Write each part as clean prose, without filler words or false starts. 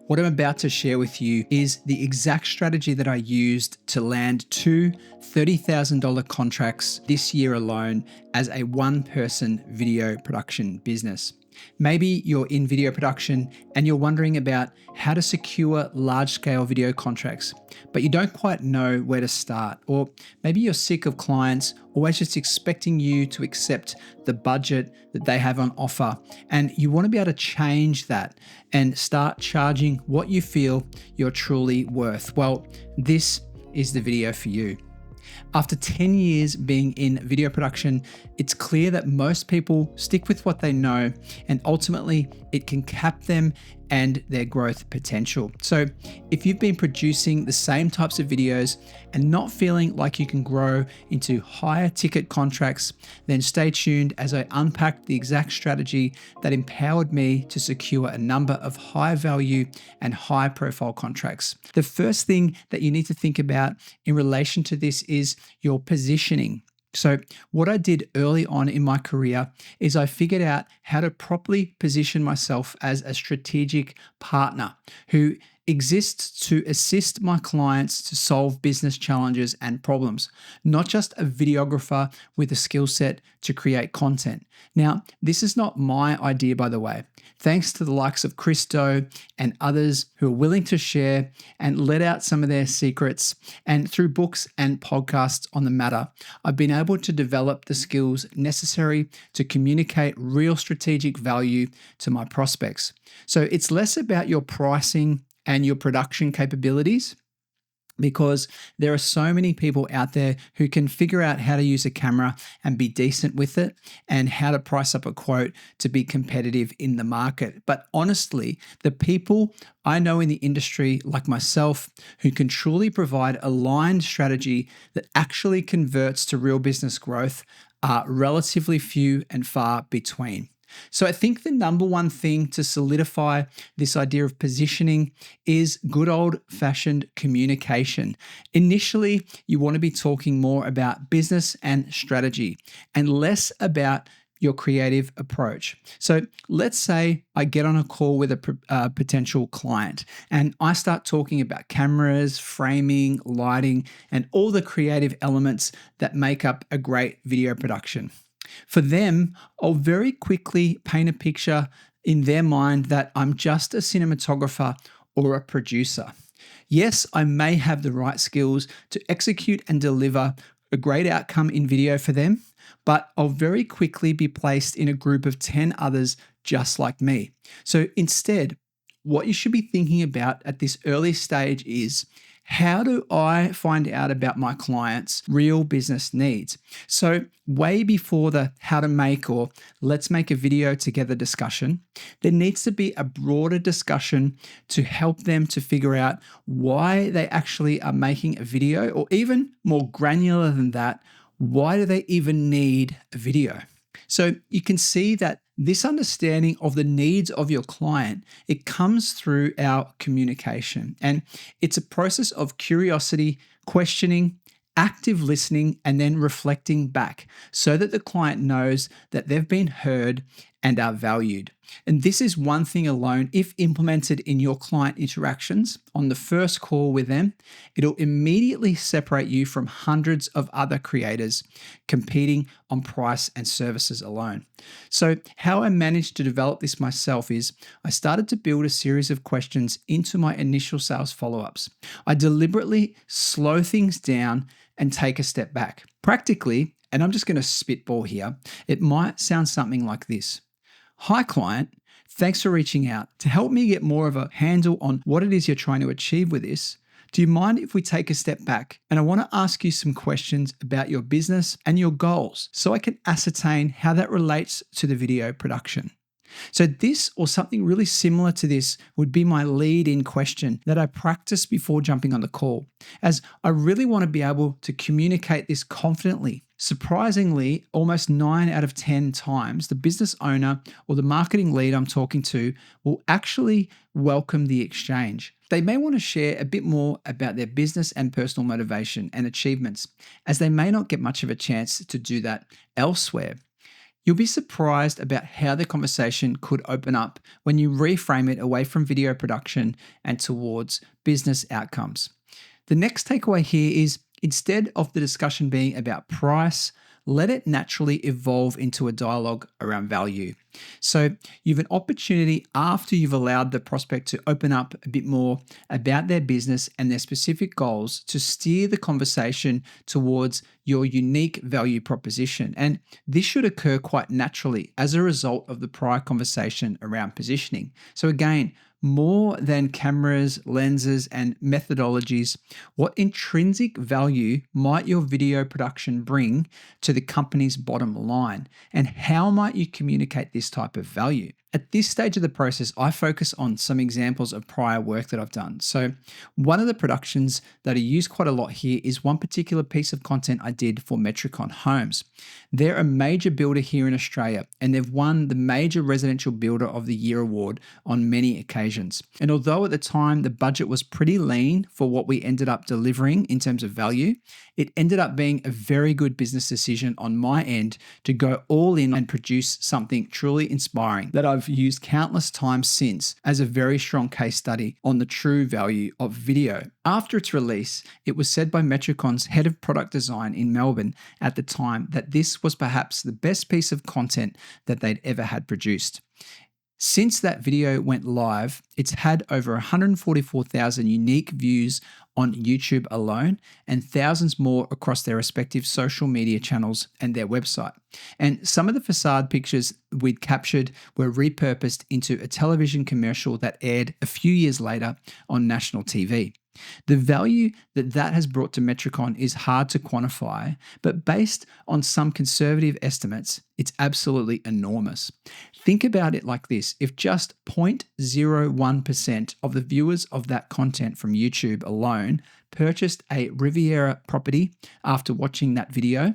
What I'm about to share with you is the exact strategy that I used to land two $30,000 contracts this year alone as a one-person video production business. Maybe you're in video production and you're wondering about how to secure large-scale video contracts, but you don't quite know where to start. Or maybe you're sick of clients always just expecting you to accept the budget that they have on offer, and you want to be able to change that and start charging what you feel you're truly worth. Well, this is the video for you. After 10 years being in video production, it's clear that most people stick with what they know, and ultimately it can cap them and their growth potential. So if you've been producing the same types of videos and not feeling like you can grow into higher ticket contracts, then stay tuned as I unpack the exact strategy that empowered me to secure a number of high value and high profile contracts. The first thing that you need to think about in relation to this is your positioning. So what I did early on in my career is I figured out how to properly position myself as a strategic partner who exists to assist my clients to solve business challenges and problems, not just a videographer with a skill set to create content. Now, this is not my idea, by the way. Thanks to the likes of Christo and others who are willing to share and let out some of their secrets, and through books and podcasts on the matter, I've been able to develop the skills necessary to communicate real strategic value to my prospects. So it's less about your pricing and your production capabilities, because there are so many people out there who can figure out how to use a camera and be decent with it, and how to price up a quote to be competitive in the market. But honestly, the people I know in the industry, like myself, who can truly provide aligned strategy that actually converts to real business growth are relatively few and far between. So I think the number one thing to solidify this idea of positioning is good old-fashioned communication. Initially, you want to be talking more about business and strategy and less about your creative approach. So let's say I get on a call with a potential client and I start talking about cameras, framing, lighting, and all the creative elements that make up a great video production. For them, I'll very quickly paint a picture in their mind that I'm just a cinematographer or a producer. Yes, I may have the right skills to execute and deliver a great outcome in video for them, but I'll very quickly be placed in a group of 10 others just like me. So instead, what you should be thinking about at this early stage is, how do I find out about my clients' real business needs? So way before the how to make or let's make a video together discussion, there needs to be a broader discussion to help them to figure out why they actually are making a video, or even more granular than that, why do they even need a video? So you can see that this understanding of the needs of your client, it comes through our communication. And it's a process of curiosity, questioning, active listening, and then reflecting back so that the client knows that they've been heard and are valued. And this is one thing alone, if implemented in your client interactions on the first call with them, it'll immediately separate you from hundreds of other creators competing on price and services alone. So how I managed to develop this myself is I started to build a series of questions into my initial sales follow-ups. I deliberately slow things down and take a step back. Practically, and I'm just going to spitball here, it might sound something like this. Hi client, thanks for reaching out. To help me get more of a handle on what it is you're trying to achieve with this, do you mind if we take a step back and I want to ask you some questions about your business and your goals so I can ascertain how that relates to the video production? So this, or something really similar to this, would be my lead-in question that I practice before jumping on the call, as I really want to be able to communicate this confidently. Surprisingly, almost 9 out of 10 times, the business owner or the marketing lead I'm talking to will actually welcome the exchange. They may want to share a bit more about their business and personal motivation and achievements, as they may not get much of a chance to do that elsewhere. You'll be surprised about how the conversation could open up when you reframe it away from video production and towards business outcomes. The next takeaway here is instead of the discussion being about price, let it naturally evolve into a dialogue around value. So you've an opportunity after you've allowed the prospect to open up a bit more about their business and their specific goals to steer the conversation towards your unique value proposition. And this should occur quite naturally as a result of the prior conversation around positioning. So again, more than cameras, lenses, and methodologies, what intrinsic value might your video production bring to the company's bottom line? And how might you communicate this type of value? At this stage of the process, I focus on some examples of prior work that I've done. So one of the productions that I use quite a lot here is one particular piece of content I did for Metricon Homes. They're a major builder here in Australia, and they've won the Major Residential Builder of the Year award on many occasions. And although at the time the budget was pretty lean for what we ended up delivering in terms of value, it ended up being a very good business decision on my end to go all in and produce something truly inspiring that I've used countless times since as a very strong case study on the true value of video. After its release, it was said by Metricon's head of product design in Melbourne at the time that this was perhaps the best piece of content that they'd ever had produced. Since that video went live, it's had over 144,000 unique views on YouTube alone and thousands more across their respective social media channels and their website. And some of the facade pictures we'd captured were repurposed into a television commercial that aired a few years later on national TV. The value that has brought to Metricon is hard to quantify, but based on some conservative estimates, it's absolutely enormous. Think about it like this. If just 0.01% of the viewers of that content from YouTube alone purchased a Riviera property after watching that video,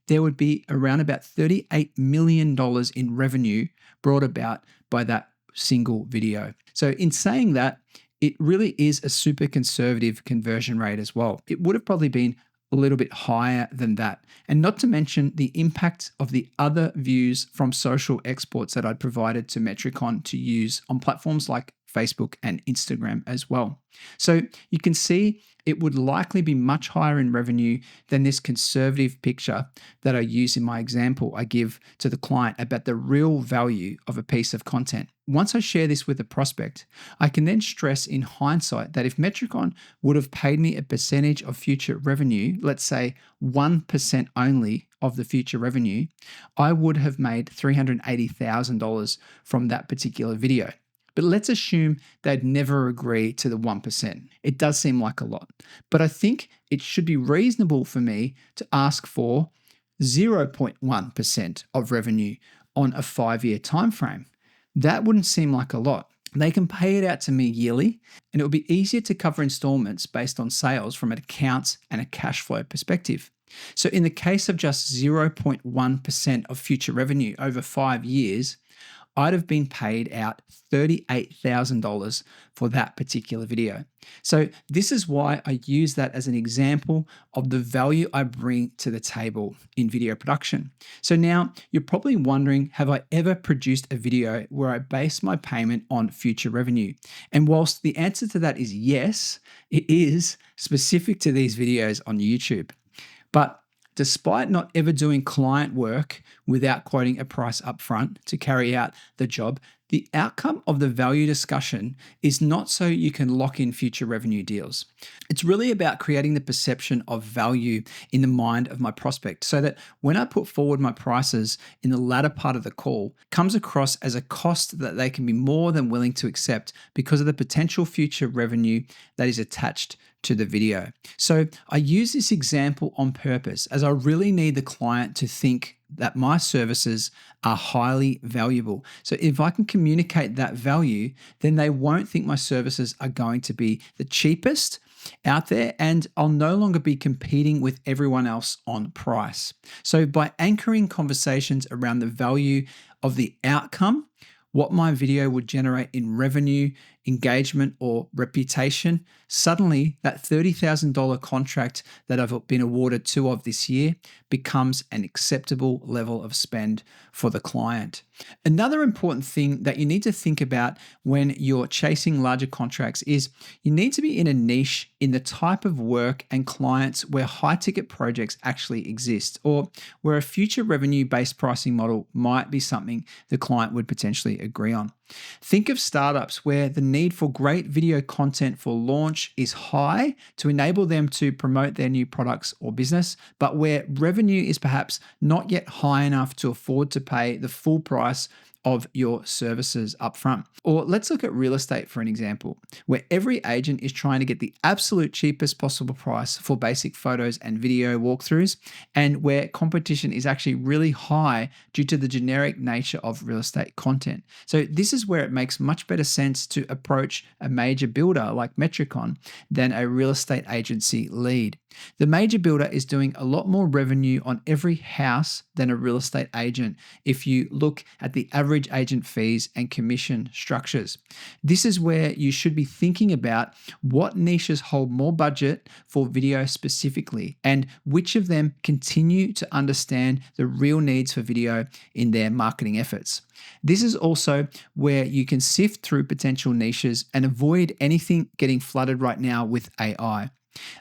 there would be around about $38 million in revenue brought about by that single video. So in saying that, it really is a super conservative conversion rate as well. It would have probably been a little bit higher than that. And not to mention the impact of the other views from social exports that I'd provided to Metricon to use on platforms like Facebook and Instagram as well. So you can see it would likely be much higher in revenue than this conservative picture that I use in my example I give to the client about the real value of a piece of content. Once I share this with a prospect, I can then stress in hindsight that if Metricon would have paid me a percentage of future revenue, let's say 1% only of the future revenue, I would have made $380,000 from that particular video. But let's assume they'd never agree to the 1%. It does seem like a lot, but I think it should be reasonable for me to ask for 0.1% of revenue on a 5-year time frame. That wouldn't seem like a lot. They can pay it out to me yearly, and it will be easier to cover installments based on sales from an accounts and a cash flow perspective. So in the case of just 0.1% of future revenue over 5 years, I'd have been paid out $38,000 for that particular video. So this is why I use that as an example of the value I bring to the table in video production. So now you're probably wondering, have I ever produced a video where I base my payment on future revenue? And whilst the answer to that is yes, it is specific to these videos on YouTube. But despite not ever doing client work without quoting a price upfront to carry out the job, the outcome of the value discussion is not so you can lock in future revenue deals. It's really about creating the perception of value in the mind of my prospect so that when I put forward my prices in the latter part of the call, comes across as a cost that they can be more than willing to accept because of the potential future revenue that is attached to the video. So I use this example on purpose as I really need the client to think that my services are highly valuable. So if I can communicate that value, then they won't think my services are going to be the cheapest out there, and I'll no longer be competing with everyone else on price. So by anchoring conversations around the value of the outcome, what my video would generate in revenue, engagement, or reputation, suddenly that $30,000 contract that I've been awarded 2 of this year becomes an acceptable level of spend for the client. Another important thing that you need to think about when you're chasing larger contracts is you need to be in a niche in the type of work and clients where high ticket projects actually exist, or where a future revenue based pricing model might be something the client would potentially agree on. Think of startups where the need for great video content for launch is high to enable them to promote their new products or business, but where revenue is perhaps not yet high enough to afford to pay the full price of your services upfront. Or let's look at real estate for an example, where every agent is trying to get the absolute cheapest possible price for basic photos and video walkthroughs, and where competition is actually really high due to the generic nature of real estate content. So this is where it makes much better sense to approach a major builder like Metricon than a real estate agency lead. The major builder is doing a lot more revenue on every house than a real estate agent if you look at the average agent fees and commission structures. This is where you should be thinking about what niches hold more budget for video specifically, and which of them continue to understand the real needs for video in their marketing efforts. This is also where you can sift through potential niches and avoid anything getting flooded right now with AI.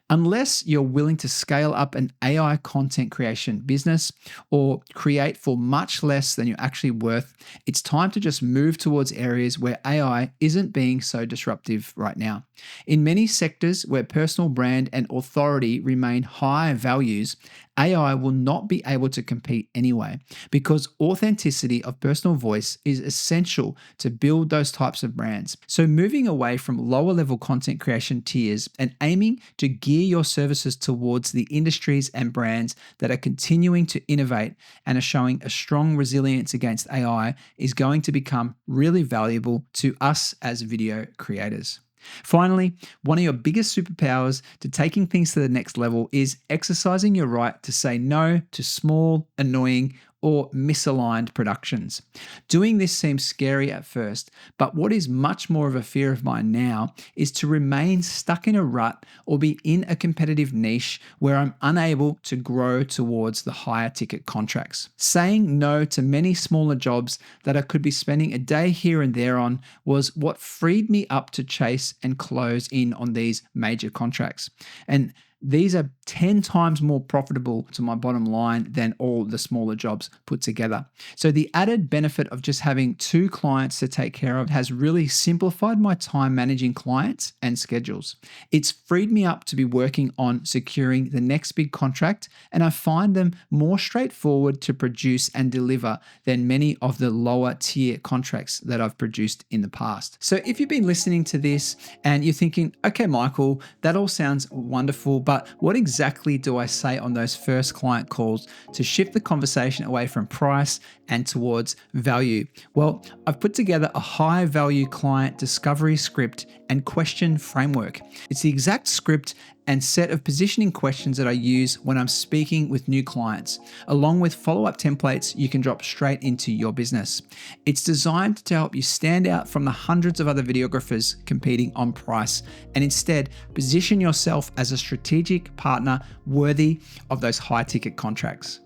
Unless you're willing to scale up an AI content creation business or create for much less than you're actually worth, it's time to just move towards areas where AI isn't being so disruptive right now. In many sectors where personal brand and authority remain high values, AI will not be able to compete anyway, because authenticity of personal voice is essential to build those types of brands. So moving away from lower level content creation tiers and aiming to gear your services towards the industries and brands that are continuing to innovate and are showing a strong resilience against AI is going to become really valuable to us as video creators. Finally, one of your biggest superpowers to taking things to the next level is exercising your right to say no to small, annoying, or misaligned productions. Doing this seems scary at first, but what is much more of a fear of mine now is to remain stuck in a rut or be in a competitive niche where I'm unable to grow towards the higher ticket contracts. Saying no to many smaller jobs that I could be spending a day here and there on was what freed me up to chase and close in on these major contracts. And these are 10 times more profitable to my bottom line than all the smaller jobs put together. So the added benefit of just having 2 clients to take care of has really simplified my time managing clients and schedules. It's freed me up to be working on securing the next big contract, and I find them more straightforward to produce and deliver than many of the lower tier contracts that I've produced in the past. So if you've been listening to this and you're thinking, okay, Michael, that all sounds wonderful, but what exactly do I say on those first client calls to shift the conversation away from price and towards value? Well, I've put together a high value client discovery script and question framework. It's the exact script and set of positioning questions that I use when I'm speaking with new clients, along with follow-up templates you can drop straight into your business. It's designed to help you stand out from the hundreds of other videographers competing on price, and instead position yourself as a strategic partner worthy of those high-ticket contracts.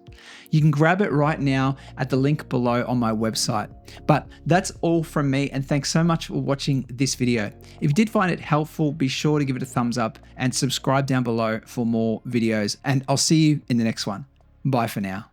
You can grab it right now at the link below on my website. But that's all from me, and thanks so much for watching this video. If you did find it helpful, be sure to give it a thumbs up and subscribe down below for more videos, and I'll see you in the next one. Bye for now.